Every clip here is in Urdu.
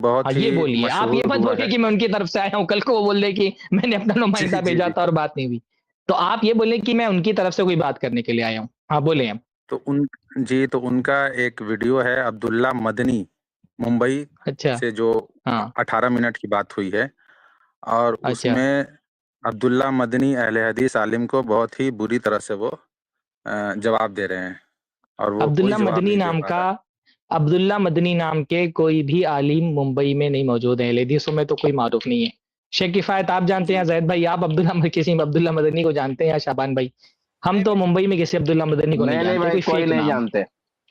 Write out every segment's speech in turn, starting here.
بہت یہ ہی بولیے، آپ یہ مشہور مت ہوا بولے ہے. کہ میں ان کی طرف سے آیا ہوں، کل کو وہ بول دے کہ میں نے اپنا جی نمائندہ جی بھیجا جی تھا اور بات نہیں ہوئی. تو آپ یہ بولیں کہ میں ان کی طرف سے کوئی بات کرنے کے لیے آیا ہوں. ہاں بولیں آپ. تو ان کا ایک ویڈیو ہے عبداللہ مدنی ممبئی اچھا. سے، جو ہاں. 18 منٹ کی بات ہوئی ہے، اور اس اچھا. میں عبداللہ مدنی اہل حدیث عالم کو بہت ہی بری طرح سے وہ جواب دے رہے ہیں، اور وہ کوئی عبداللہ جواب مدنی نہیں دے نام پا کا رہا. عبداللہ مدنی نام کے کوئی بھی عالم ممبئی میں نہیں موجود ہے، حدیثوں میں تو کوئی معروف نہیں ہے. شیخ کفایت آپ جانتے ہیں، جی زید بھائی آپ کسی عبداللہ مدنی کو جانتے ہیں، یا شعبان بھائی؟ ہم تو ممبئی میں کسی عبداللہ مدنی کو نہیں نہیں جانتے. بھائی، کوئی کوئی فیک نہیں نام ہے. جانتے،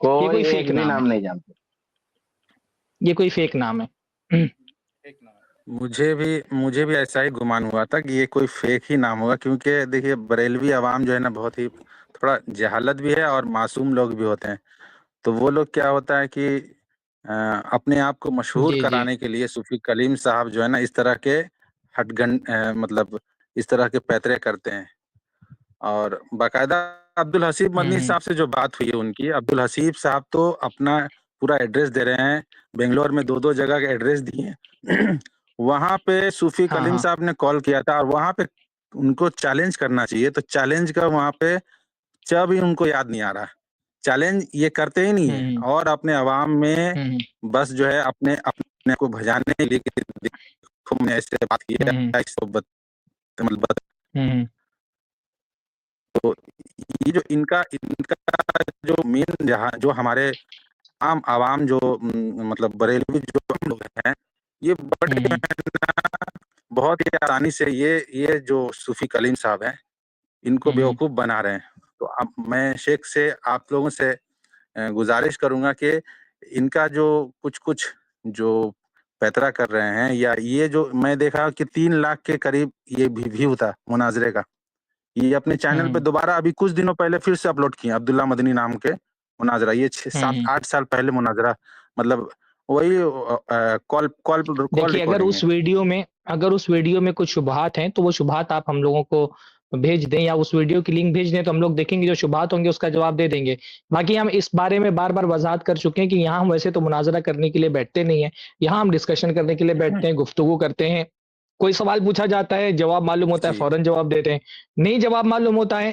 یہ کوئی کوئی فیک ایک بھی نام ہے. نام نہیں جانتے. یہ کوئی فیک نام ہے. مجھے بھی ایسا ہی گمان ہوا تھا کہ یہ کوئی فیک ہی نام ہوگا، کیونکہ دیکھیے بریلوی عوام جو ہے نا بہت ہی تھوڑا جہالت بھی ہے، اور معصوم لوگ بھی ہوتے ہیں. تو وہ لوگ کیا ہوتا ہے کہ اپنے آپ کو مشہور جی جی. کرانے کے لیے صوفی کلیم صاحب جو ہے نا اس طرح کے مطلب اس طرح کے پیترے کرتے ہیں. اور باقاعدہ عبدالحسیب مدنی ہوں صاحب سے جو بات ہوئی ہے ان کی، عبدالحسیب صاحب تو اپنا پورا ایڈریس دے رہے ہیں، بنگلور میں 2 جگہ کا ایڈریس دیے ہیں. وہاں پہ صوفی ہاں کلیم ہاں. صاحب نے کال کیا تھا، اور وہاں پہ ان کو چیلنج کرنا چاہیے، تو چیلنج کا وہاں پہ بھی ان کو یاد نہیں آ رہا. چیلنج یہ کرتے ہی نہیں ہے، ہوں اور اپنے عوام میں ہوں بس جو ہے اپنے کو بھجانے کے لیے ہم نے ایسے بات کی ہوں ہے. ہوں. تو یہ جو ان کا جو مین جو ہمارے عام عوام جو مطلب بریلوی جو ہم لوگ ہیں، یہ بڑے بہت ہی آسانی سے یہ جو صوفی کلیم صاحب ہیں ان کو ہوں بیوقوف بنا رہے ہیں. تو اب میں شیخ سے آپ لوگوں سے گزارش کروں گا کہ ان کا جو کچھ جو پیترا کر رہے ہیں، یا یہ جو میں دیکھا کہ 3 لاکھ کے قریب یہ بھی تھا مناظرے کا، یہ اپنے چینل پہ ہوں دوبارہ ابھی کچھ دنوں پہلے پھر سے اپلوڈ کیے عبداللہ مدنی نام کے مناظرہ. یہ 7 ہوں. 8 سال پہلے مناظرہ، مطلب وہی کال دیکھیے، ریکارڈنگ ہے. اگر اس ویڈیو میں کچھ شبہات ہیں تو وہ شبہات آپ ہم لوگوں کو بھیج دیں، یا اس ویڈیو کی لنک بھیج دیں، تو ہم لوگ دیکھیں گے، جو شبہات ہوں گے اس کا جواب دے دیں گے. باقی ہم اس بارے میں بار بار وضاحت کر چکے ہیں کہ یہاں ہم ویسے تو مناظرہ کرنے کے لیے بیٹھتے نہیں ہیں، یہاں ہم ڈسکشن کرنے کے لیے بیٹھتے ہیں، گفتگو کرتے ہیں. کوئی سوال پوچھا جاتا ہے، جواب معلوم ہوتا ہے، جی فوراً جواب دیتے ہیں. نہیں جواب معلوم ہوتا ہے،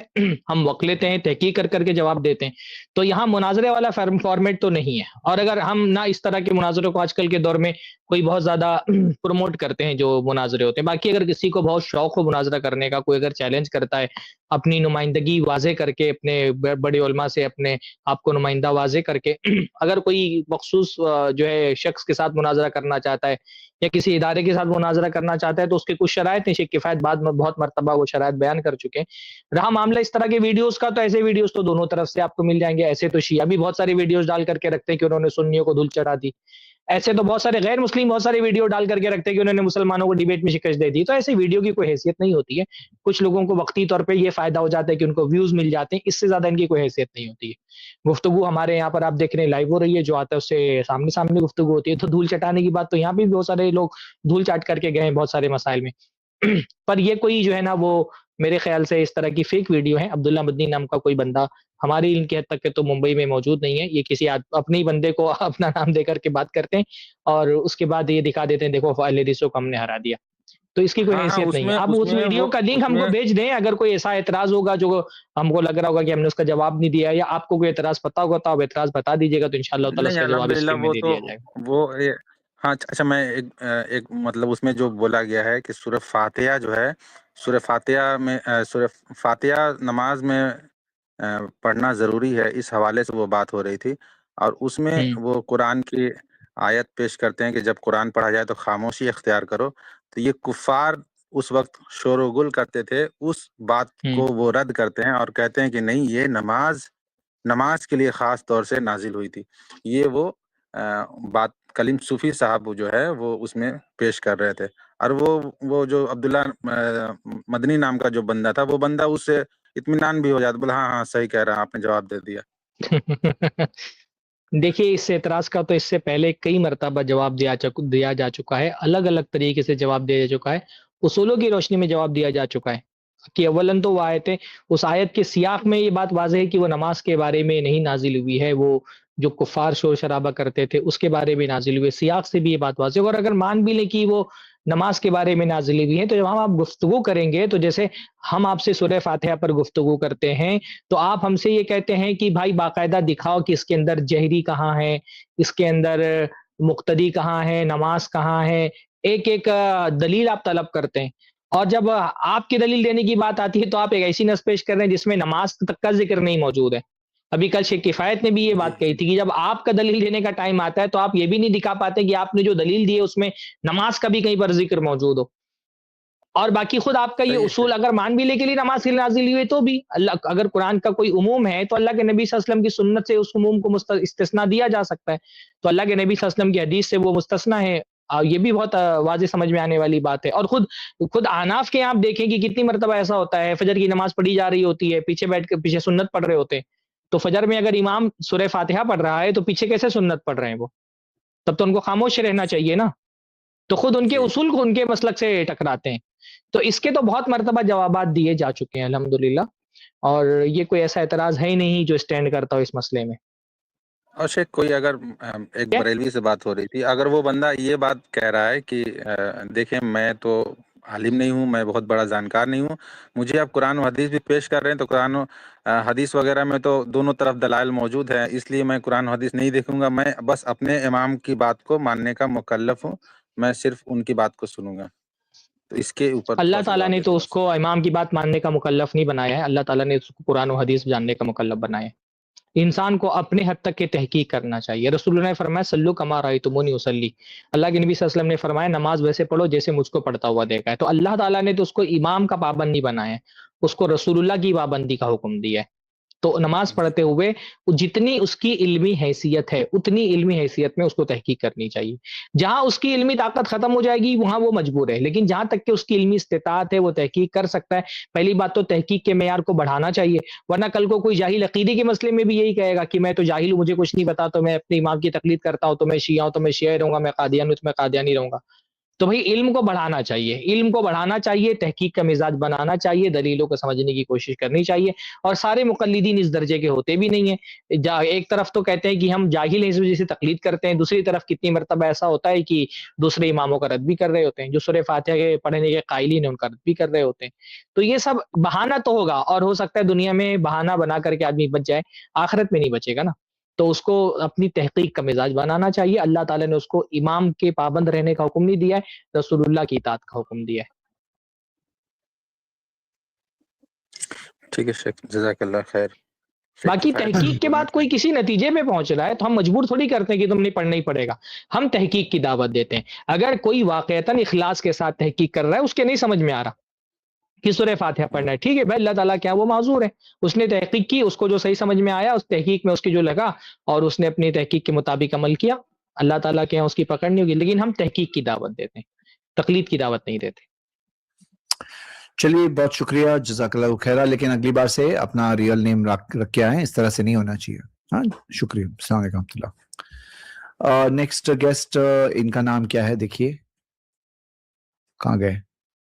ہم وقت لیتے ہیں، تحقیق کر کے جواب دیتے ہیں. تو یہاں مناظرے والا فارمیٹ تو نہیں ہے. اور اگر ہم نہ اس طرح کے مناظروں کو آج کل کے دور میں کوئی بہت زیادہ پروموٹ کرتے ہیں جو مناظرے ہوتے ہیں. باقی اگر کسی کو بہت شوق ہو مناظرہ کرنے کا، کوئی اگر چیلنج کرتا ہے اپنی نمائندگی واضح کر کے، اپنے بڑے علماء سے اپنے آپ کو نمائندہ واضح کر کے، اگر کوئی مخصوص جو ہے شخص کے ساتھ مناظرہ کرنا چاہتا ہے یا کسی ادارے کے ساتھ مناظرہ کرنا چاہتا ہے، تو اس کے کچھ شرائط ہیں. شیخ کفایت بعد میں بہت مرتبہ وہ شرائط بیان کر چکے ہیں. رہا معاملہ اس طرح کے ویڈیوز کا، تو ایسے ویڈیوز تو دونوں طرف سے آپ کو مل جائیں گے. ایسے تو شیعہ بھی بہت ساری ویڈیوز ڈال کر کے رکھتے ہیں کہ انہوں نے سنیوں کو دھول چڑھا دی. ایسے تو بہت سارے غیر مسلم بہت سارے ویڈیو ڈال کر کے رکھتے ہیں کہ انہوں نے مسلمانوں کو ڈیبیٹ میں شکست دے دی. تو ایسی ویڈیو کی کوئی حیثیت نہیں ہوتی ہے. کچھ لوگوں کو وقتی طور پہ یہ فائدہ ہو جاتا ہے کہ ان کو ویوز مل جاتے ہیں، اس سے زیادہ ان کی کوئی حیثیت نہیں ہوتی ہے. گفتگو ہمارے یہاں پر آپ دیکھ رہے ہیں لائیو ہو رہی ہے، جو آتا ہے اس سے سامنے گفتگو ہوتی ہے. تو دھول چٹانے کی بات تو یہاں بھی بہت سارے لوگ دھول چاٹ کر کے گئے ہیں بہت سارے مسائل میں. پر یہ کوئی جو ہے نا، وہ میرے خیال سے اس طرح کی فیک ویڈیو ہے. عبداللہ مدنی نام کا کوئی بندہ ہماری علم کی حد تک کہ تو ممبئی میں موجود نہیں ہے. یہ کسی اپنے ہی بندے کو اپنا نام دے کر کے بات کرتے ہیں، اور اس کے بعد یہ دکھا دیتے ہیں دیکھو اہل حدیثوں کو ہم نے ہرا دیا. تو اس کی کوئی ہاں ہاں، حیثیت نہیں ہے. آپ اس ویڈیو کا لنک ہم کو بھیج دیں. اگر کوئی ایسا اعتراض ہوگا جو ہم کو لگ رہا ہوگا کہ ہم نے اس کا جواب نہیں دیا، یا آپ کو کوئی اعتراض پتا ہوگا تو آپ اعتراض بتا دیجیے گا، تو انشاءاللہ تعالی اس نہیں کا جواب الحمدللہ، اسکرین میں وہ دے تو دیا جائے گا. وہ ہاں اچھا، میں ایک مطلب اس میں جو بولا گیا ہے کہ سورہ فاتحہ جو ہے، سورہ فاتحہ نماز میں پڑھنا ضروری ہے، اس حوالے سے وہ بات ہو رہی تھی. اور اس میں وہ قرآن کی آیت پیش کرتے ہیں کہ جب قرآن پڑھا جائے تو خاموشی اختیار کرو. تو یہ کفار اس وقت شور و گل کرتے تھے، اس بات کو وہ رد کرتے ہیں اور کہتے ہیں کہ نہیں، یہ نماز کے لیے خاص طور سے نازل ہوئی تھی. یہ وہ بات کلیم صوفی صاحب جو ہے وہ اس میں پیش کر رہے تھے. اور وہ جو عبداللہ مدنی نام کا جو بندہ تھا، وہ بندہ اس سے اطمینان بھی ہو جاتا، بولا ہاں صحیح کہہ رہا، آپ نے جواب دے دیا. دیکھیے، اس اعتراض کا تو اس سے پہلے کئی مرتبہ جواب دیا جا چکا ہے. الگ الگ طریقے سے جواب دیا جا چکا ہے. اصولوں کی روشنی میں جواب دیا جا چکا ہے کہ اولن تو وہ آیتیں، اس آیت کے سیاق میں یہ بات واضح ہے کہ وہ نماز کے بارے میں نہیں نازل ہوئی ہے. وہ جو کفار شور شرابہ کرتے تھے اس کے بارے میں نازل ہوئے. سیاق سے بھی یہ بات واضح ہے. اور اگر مان بھی لیں کہ وہ نماز کے بارے میں نازل ہوئی ہیں تو جب ہم آپ گفتگو کریں گے تو جیسے ہم آپ سے سورہ فاتحہ پر گفتگو کرتے ہیں تو آپ ہم سے یہ کہتے ہیں کہ بھائی باقاعدہ دکھاؤ کہ اس کے اندر جہری کہاں ہے, اس کے اندر مقتدی کہاں ہے, نماز کہاں ہے, ایک ایک دلیل آپ طلب کرتے ہیں. اور جب آپ کی دلیل دینے کی بات آتی ہے تو آپ ایک ایسی نص پیش کر رہے ہیں جس میں نماز تک کا ذکر نہیں موجود ہے. ابھی کل شیخ کفایت نے بھی یہ بات کہی تھی کہ جب آپ کا دلیل دینے کا ٹائم آتا ہے تو آپ یہ بھی نہیں دکھا پاتے کہ آپ نے جو دلیل دی ہے اس میں نماز کا بھی کہیں پر ذکر موجود ہو. اور باقی خود آپ کا یہ صحیح اصول اگر مان بھی لے کے لیے نماز کے لیے نازل ہوئی ہے تو بھی اللہ, اگر قرآن کا کوئی عموم ہے تو اللہ کے نبی صلی اللہ علیہ وسلم کی سنت سے اس عموم کو استثناء دیا جا سکتا ہے. تو اللہ کے نبی صلی اللہ علیہ وسلم کی حدیث سے وہ مستثنیٰ ہے. یہ بھی بہت واضح سمجھ میں آنے والی بات ہے. اور خود احناف کے آپ دیکھیں کہ کتنی مرتبہ ایسا ہوتا ہے فجر کی نماز پڑھی جا رہی ہوتی ہے, پیچھے بیٹھ کے پیچھے سنت پڑھ رہے ہوتے ہیں. تو فجر میں اگر امام سورہ فاتحہ پڑھ رہا ہے تو پیچھے کیسے سنت پڑھ رہے ہیں وہ؟ تب تو ان کو خاموش رہنا چاہیے نا. تو خود ان کے جی اصول کو ان کے مسلک سے ٹکراتے ہیں. تو اس کے تو بہت مرتبہ جوابات دیے جا چکے ہیں الحمدللہ, اور یہ کوئی ایسا اعتراض ہے ہی نہیں جو اسٹینڈ کرتا ہو اس مسئلے میں. اور شیخ کوئی اگر ایک بریلوی سے بات ہو رہی تھی, اگر وہ بندہ یہ بات کہہ رہا ہے کہ دیکھیں میں تو عالم نہیں ہوں, میں بہت بڑا جانکار نہیں ہوں, مجھے آپ قرآن و حدیث بھی پیش کر رہے ہیں تو قرآن و حدیث وغیرہ میں تو دونوں طرف دلائل موجود ہیں, اس لیے میں قرآن و حدیث نہیں دیکھوں گا, میں بس اپنے امام کی بات کو ماننے کا مکلف ہوں, میں صرف ان کی بات کو سنوں گا. تو اس کے اوپر اللہ تھوڑا سا تعالیٰ جواب نے دے تو دیں اس بس. کو امام کی بات ماننے کا مکلف نہیں بنایا ہے. اللہ تعالیٰ نے اس کو قرآن و حدیث جاننے کا مکلف بنایا ہے. انسان کو اپنے حد تک کی تحقیق کرنا چاہیے. رسول اللہ نے فرمایا سلو کما رأیتمونی اصلی. اللہ کے نبی صلی اللہ علیہ وسلم نے فرمایا نماز ویسے پڑھو جیسے مجھ کو پڑھتا ہوا دیکھا ہے. تو اللہ تعالیٰ نے تو اس کو امام کا پابند نہیں بنایا ہے, اس کو رسول اللہ کی پابندی کا حکم دیا ہے. تو نماز پڑھتے ہوئے جتنی اس کی علمی حیثیت ہے اتنی علمی حیثیت میں اس کو تحقیق کرنی چاہیے. جہاں اس کی علمی طاقت ختم ہو جائے گی وہاں وہ مجبور ہے, لیکن جہاں تک کہ اس کی علمی استطاعت ہے وہ تحقیق کر سکتا ہے. پہلی بات تو تحقیق کے معیار کو بڑھانا چاہیے, ورنہ کل کو کوئی جاہل عقیدے کے مسئلے میں بھی یہی کہے گا کہ میں تو جاہل ہوں, مجھے کچھ نہیں پتا, تو میں اپنے امام کی تقلید کرتا ہوں, تو میں شیعہ ہوں تو میں شیعہ رہوں گا, میں قادیانی ہوں تو میں قادیانی رہوں گا. تو بھئی علم کو بڑھانا چاہیے, علم کو بڑھانا چاہیے, تحقیق کا مزاج بنانا چاہیے, دلیلوں کو سمجھنے کی کوشش کرنی چاہیے. اور سارے مقلدین اس درجے کے ہوتے بھی نہیں ہیں. ایک طرف تو کہتے ہیں کہ ہم جاہل ہیں اس وجہ سے تقلید کرتے ہیں, دوسری طرف کتنی مرتبہ ایسا ہوتا ہے کہ دوسرے اماموں کا رد بھی کر رہے ہوتے ہیں, جو سورہ فاتحہ کے پڑھنے کے قائلین ہیں ان کا رد بھی کر رہے ہوتے ہیں. تو یہ سب بہانہ تو ہوگا, اور ہو سکتا ہے دنیا میں بہانہ بنا کر کے آدمی بچ جائے, آخرت میں نہیں بچے گا نا. تو اس کو اپنی تحقیق کا مزاج بنانا چاہیے. اللہ تعالیٰ نے اس کو امام کے پابند رہنے کا حکم نہیں دیا ہے, رسول اللہ کی اطاعت کا حکم دیا ہے. ٹھیک ہے شیخ, جزاک اللہ خیر. شیخ باقی کفایت تحقیق کے بولنا بعد کوئی چاہیں؟ کسی نتیجے پہ پہنچ رہا ہے تو ہم مجبور تھوڑی کرتے ہیں کہ تم نے پڑھنا ہی پڑے گا. ہم تحقیق کی دعوت دیتے ہیں. اگر کوئی واقعتاً اخلاص کے ساتھ تحقیق کر رہا ہے, اس کے نہیں سمجھ میں آ رہا کہ سورہ فاتحہ پڑھنا ہے, ٹھیک ہے بھائی, اللہ تعالیٰ کیا وہ معذور ہے, اس نے تحقیق کی, اس کو جو صحیح سمجھ میں آیا اس تحقیق میں اس کی جو لگا اور اس نے اپنی تحقیق کے مطابق عمل کیا, اللہ تعالیٰ کے یہاں اس کی پکڑ نہیں ہوگی. لیکن ہم تحقیق کی دعوت دیتے ہیں, تقلید کی دعوت نہیں دیتے. چلیے بہت شکریہ, جزاک اللہ خیرہ. لیکن اگلی بار سے اپنا ریئل نیم رکھ کے آئیں, اس طرح سے نہیں ہونا چاہیے. ہاں شکریہ, السلام علیکم ورحمۃ اللہ. نیکسٹ گیسٹ ان کا نام کیا ہے, دیکھیے کہاں گئے.